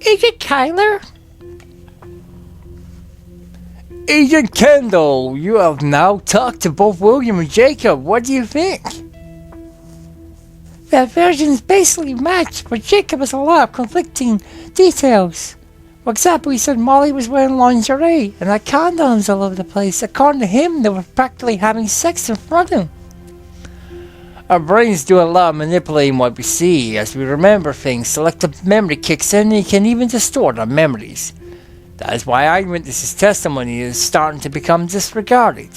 Agent Kyler? Agent Kendall, you have now talked to both William and Jacob. What do you think? That version's basically matched, but Jacob has a lot of conflicting details. For example, he said Molly was wearing lingerie and had condoms all over the place. According to him, they were practically having sex in front of him. Our brains do a lot of manipulating what we see. As we remember things, selective memory kicks in and can even distort our memories. That is why eyewitnesses' testimony is starting to become disregarded.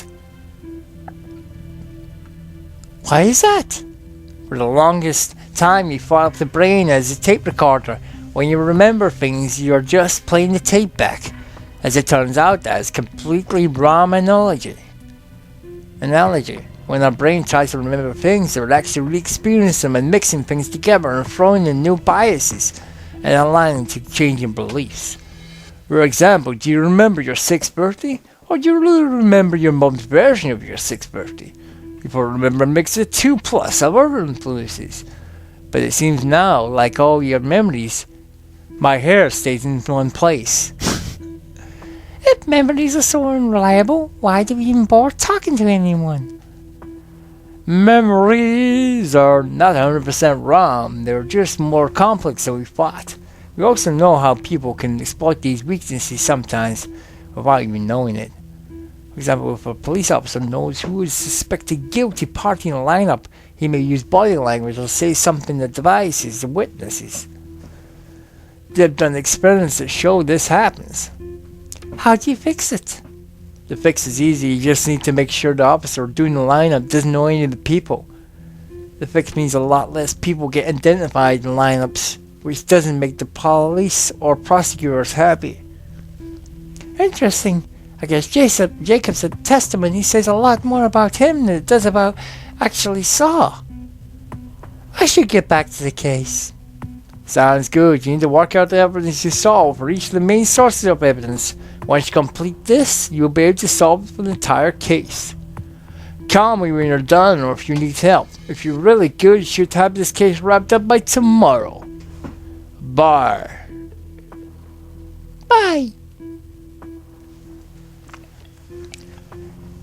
Why is that? For the longest time, you thought of the brain as a tape recorder. When you remember things, you're just playing the tape back. As it turns out, that is completely wrong analogy. When our brain tries to remember things, we're actually re-experiencing them and mixing things together and throwing in new biases and aligning to changing beliefs. For example, do you remember your 6th birthday? Or do you really remember your mom's version of your 6th birthday? People remember a mix of 2 plus of other influences. But it seems now, like all your memories, my hair stays in one place. If memories are so unreliable, why do we even bother talking to anyone? Memories are not 100% wrong. They're just more complex than we thought. We also know how people can exploit these weaknesses sometimes without even knowing it. For example, if a police officer knows who is suspected guilty party in a lineup, he may use body language or say something that devises the witnesses. They've done experiments that show this happens. How do you fix it? The fix is easy. You just need to make sure the officer doing the lineup doesn't know any of the people. The fix means a lot less people get identified in lineups, which doesn't make the police or prosecutors happy. Interesting. I guess Jacob's testimony says a lot more about him than it does about actually saw. I should get back to the case. Sounds good. You need to work out the evidence you saw for each of the main sources of evidence. Once you complete this, you'll be able to solve the entire case. Call me when you're done or if you need help. If you're really good, you should have this case wrapped up by tomorrow. Bye. Bye.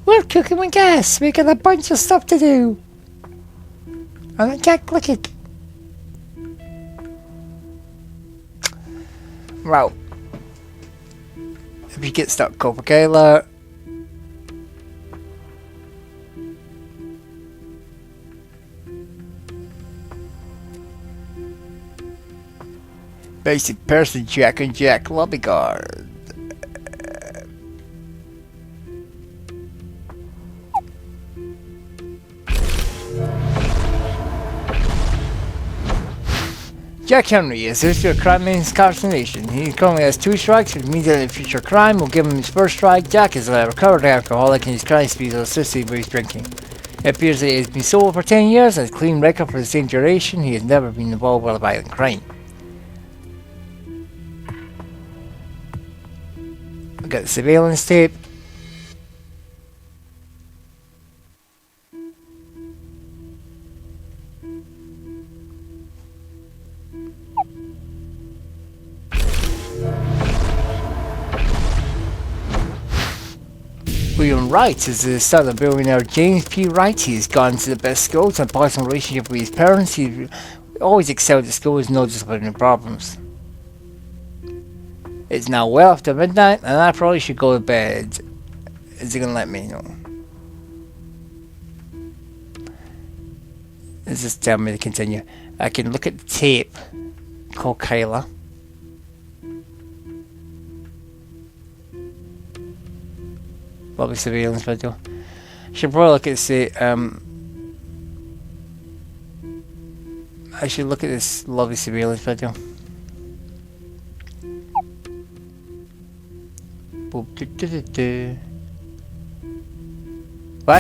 We're cooking with gas. We got a bunch of stuff to do. And I can't click it. Right. If you get stuck, call for Kayla. Basic person, Jack and Jack lobby guard. Jack Henry is history of crime and incarceration. He currently has 2 strikes, which means that in future crime will give him his first strike. Jack is a recovered alcoholic and his crime speed is associated with his drinking. It appears that he has been sober for 10 years and has a clean record for the same duration. He has never been involved with a violent crime. I got the surveillance tape. William Wright is the son of billionaire James P. Wright. He has gone to the best schools and a personal relationship with his parents. He always excelled at school with no disciplinary problems. It's now well after midnight and I probably should go to bed. Is he gonna let me know? It's just telling me to continue. I can look at the tape. Call Kayla. Lovely surveillance video. Should probably look at I should look at this lovely surveillance video. What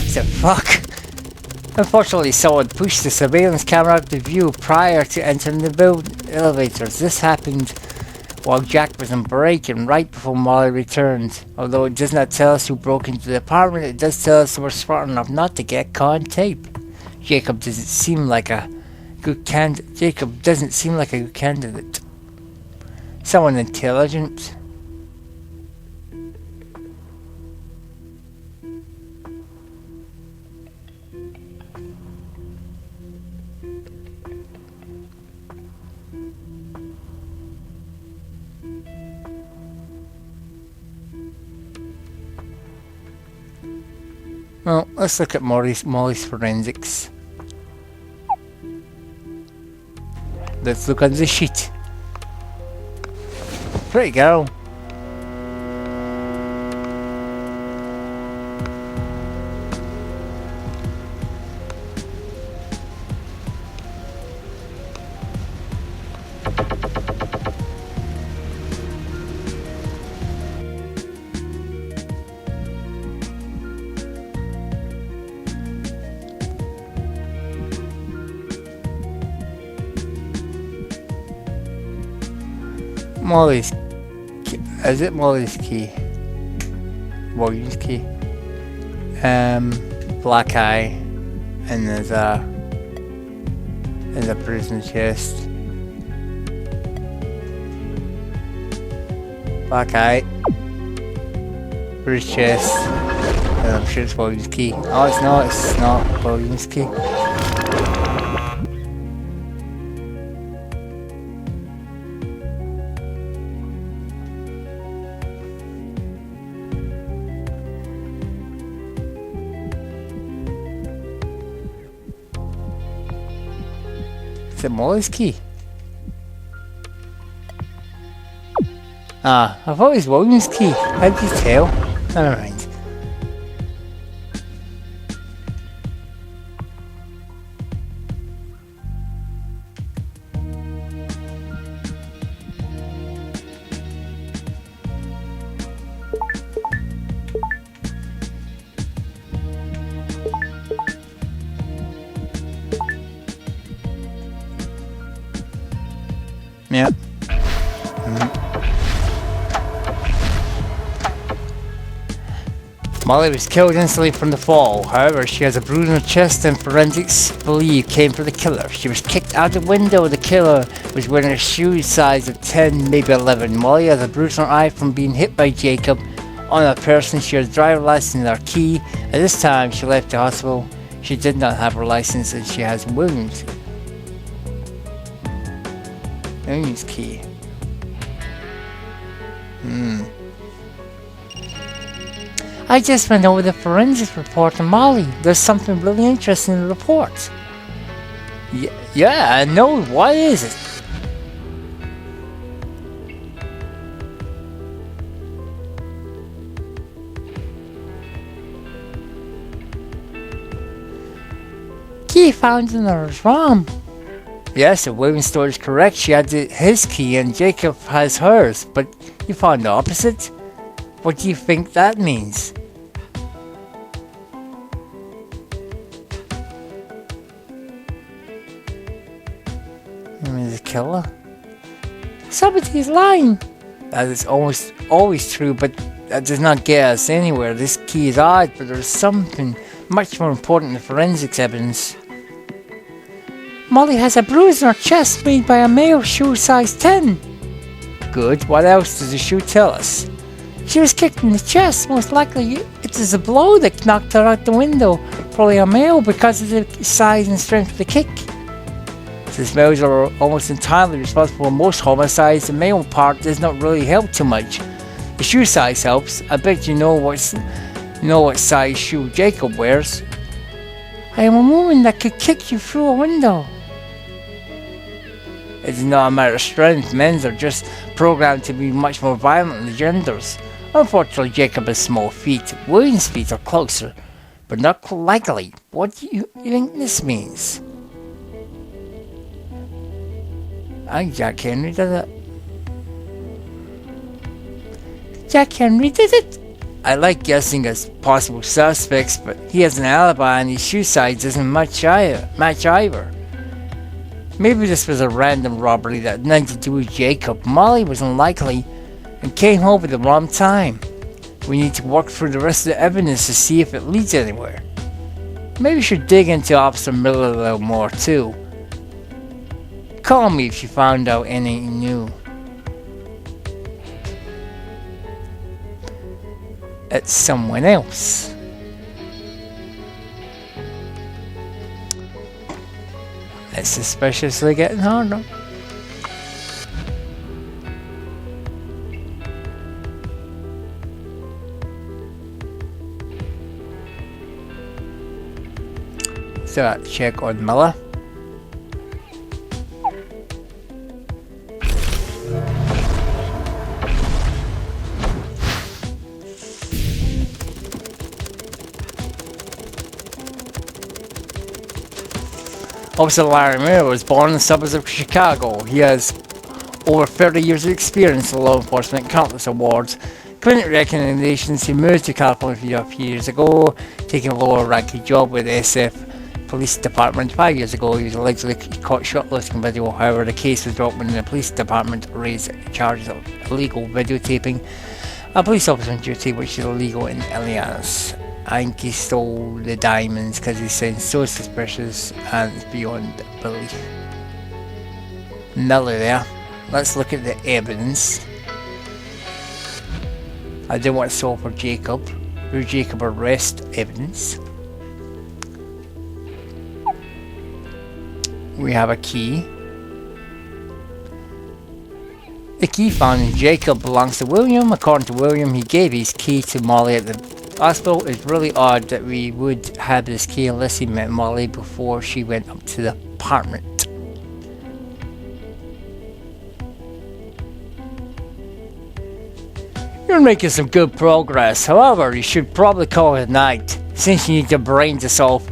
the fuck? Unfortunately, someone pushed the surveillance camera out of view prior to entering the elevators. This happened while Jack was on break and right before Molly returned. Although it does not tell us who broke into the apartment, it does tell us we're smart enough not to get caught on tape. Jacob doesn't seem like a good candidate. Someone intelligent. Well, let's look at Molly's forensics. Let's look on the sheet. Pretty girl. Molly's key. Is it Molly's key? William's key. Black eye, and there's a prison chest. Black eye, prison chest, and I'm sure it's William's key. Oh, it's not. It's not William's key. Is it Molly's key? Ah, I thought it was William's key. How did you tell? Never mind. Yep. Molly was killed instantly from the fall. However, she has a bruise on her chest and forensics believe came from the killer. She was kicked out the window. The killer was wearing a shoe size of 10, maybe 11. Molly has a bruise on her eye from being hit by Jacob on a person. She has a driver's license and her key. At this time, she left the hospital. She did not have her license and she has wounds. William's key. I just went over the forensics report on Molly. There's something really interesting in the report. Yeah, I know. What is it? Key found in her room. Yes, if William's story is correct, she had his key and Jacob has hers, but you found the opposite? What do you think that means? The killer? Somebody's lying! That is almost always true, but that does not get us anywhere. This key is odd, but there's something much more important than forensics evidence. Molly has a bruise on her chest made by a male shoe size 10. Good. What else does the shoe tell us? She was kicked in the chest. Most likely it is a blow that knocked her out the window. Probably a male because of the size and strength of the kick. Since males are almost entirely responsible for most homicides, the male part does not really help too much. The shoe size helps. I bet you know what size shoe Jacob wears. I am a woman that could kick you through a window. It's not a matter of strength. Men are just programmed to be much more violent than the genders. Unfortunately, Jacob has small feet. William's feet are closer, but not likely. What do you think this means? Jack Henry did it. Jack Henry did it? I like guessing as possible suspects, but he has an alibi and his shoe size doesn't match either. Maybe this was a random robbery that had nothing to do with Jacob. Molly was unlikely and came home at the wrong time. We need to work through the rest of the evidence to see if it leads anywhere. Maybe we should dig into Officer Miller a little more too. Call me if you found out anything new. it's someone else. It's suspiciously getting harder. So that check on Miller. Officer Larry Miller was born in the suburbs of Chicago. He has over 30 years of experience in law enforcement, countless awards, community recognitions. He moved to California a few years ago, taking a lower ranking job with the SF Police Department. 5 years ago, he was allegedly caught shoplifting video. However, the case was dropped when the police department raised charges of illegal videotaping a police officer on duty, which is illegal in Illinois. I think he stole the diamonds because he sounds so suspicious and it's beyond belief. Miller there. Let's look at the evidence. I do want to solve for Jacob. Through Jacob arrest evidence. We have a key. The key found in Jacob belongs to William. According to William, he gave his key to Molly at the hospital. It's really odd that we would have this key unless he met Molly before she went up to the apartment. You're making some good progress. However, you should probably call it a night. Since you need your brain to solve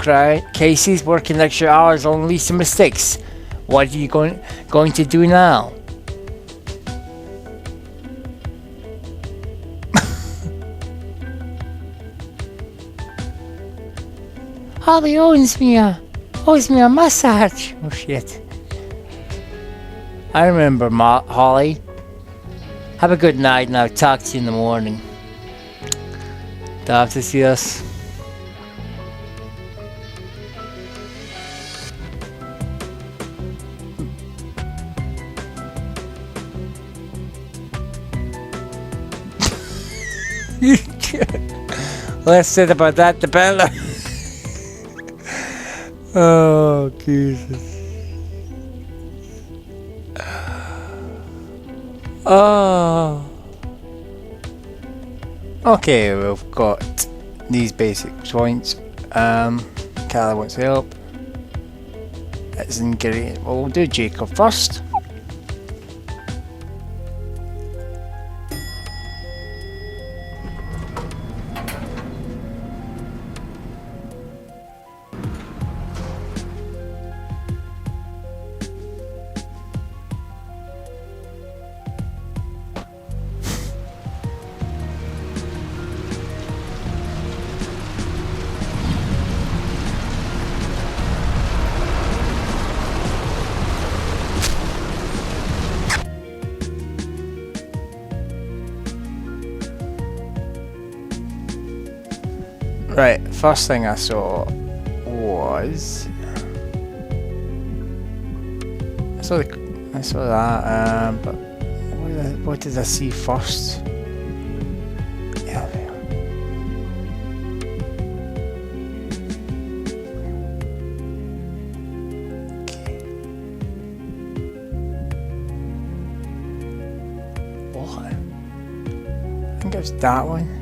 cases, working extra hours only leads to mistakes. What are you going to do now? Holly owes me a massage. Oh shit. I remember, Holly. Have a good night and I'll talk to you in the morning. Do I have to see us? Less said about that, the better. Oh, Jesus. Oh. Okay, we've got these basic points. Carla wants help. That's great. Well, we'll do Jacob first. Right, first thing I saw was I saw that, but what did I see first? Yeah, there. Okay. What? I think it was that one.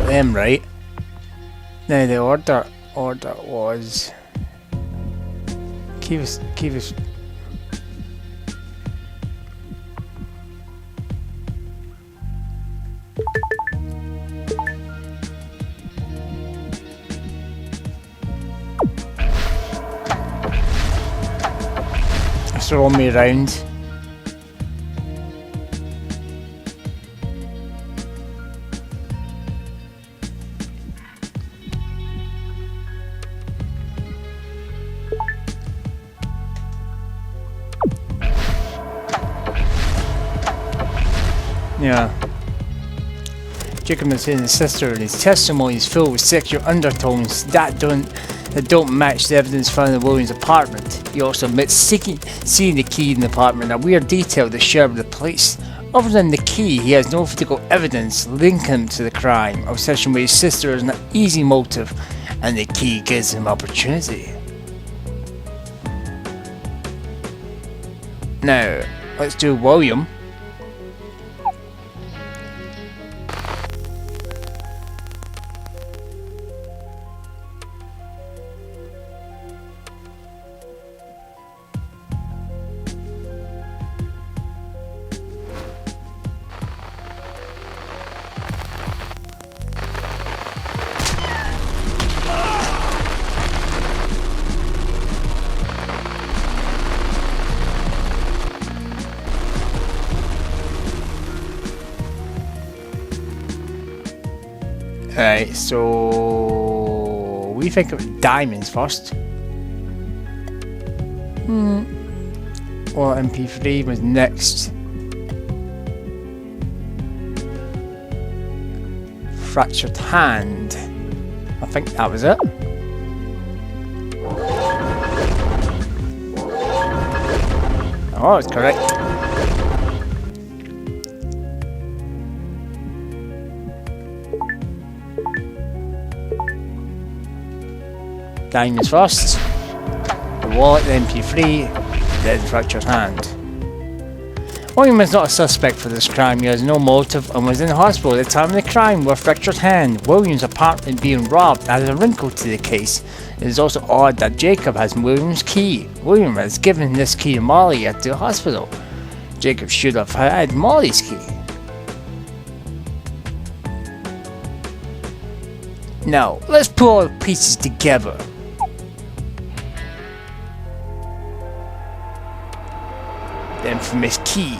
Them right. Now the order was keep us throw me around. Yeah. Jacob is his sister, and his testimony is filled with sexual undertones that don't match the evidence found in Williams' apartment. He also admits seeing the key in the apartment, a weird detail that shared with the police. Other than the key, he has no physical evidence linking him to the crime. Obsession with his sister is an easy motive, and the key gives him opportunity. Now, let's do William. Right, so we think of diamonds first. Well, MP3 was next. Fractured hand. I think that was it. Oh, it's correct. Diamonds first, the wallet, the MP3, then fractured hand. William is not a suspect for this crime. He has no motive and was in hospital at the time of the crime with a fractured hand. William's apartment being robbed adds a wrinkle to the case. It is also odd that Jacob has William's key. William has given this key to Molly at the hospital. Jacob should have had Molly's key. Now, let's put all the pieces together. The infamous key.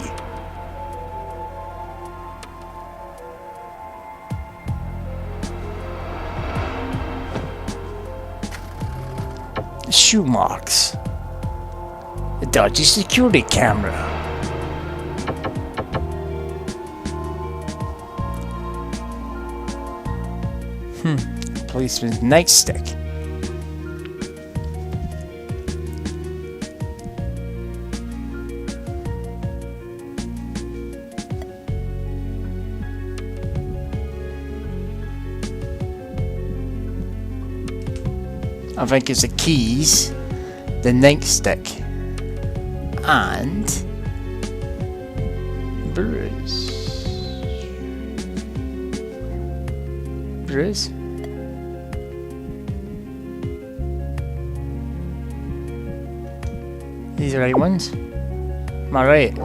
The shoe marks. The dodgy security camera. Policeman's nightstick. I think it's the keys, the nightstick, and Bruce. Bruce? These are the right ones? Am I right?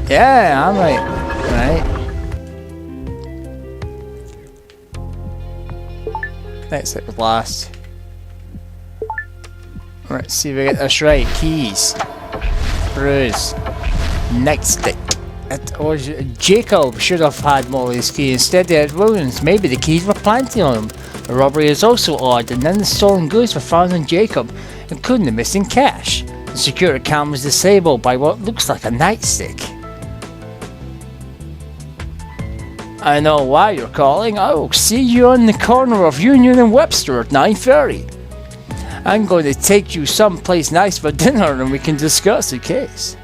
Yeah, I'm right. Right. Let's hit the last. Let's see if we get this right. Keys. Bruce. Nightstick. Jacob should have had Molly's key instead they had Williams. Maybe the keys were planted on him. The robbery is also odd, and then the stolen goods were found on Jacob, including the missing cash. The security camera was disabled by what looks like a nightstick. I know why you're calling. I will see you on the corner of Union and Webster at 9:30. I'm going to take you someplace nice for dinner and we can discuss the case.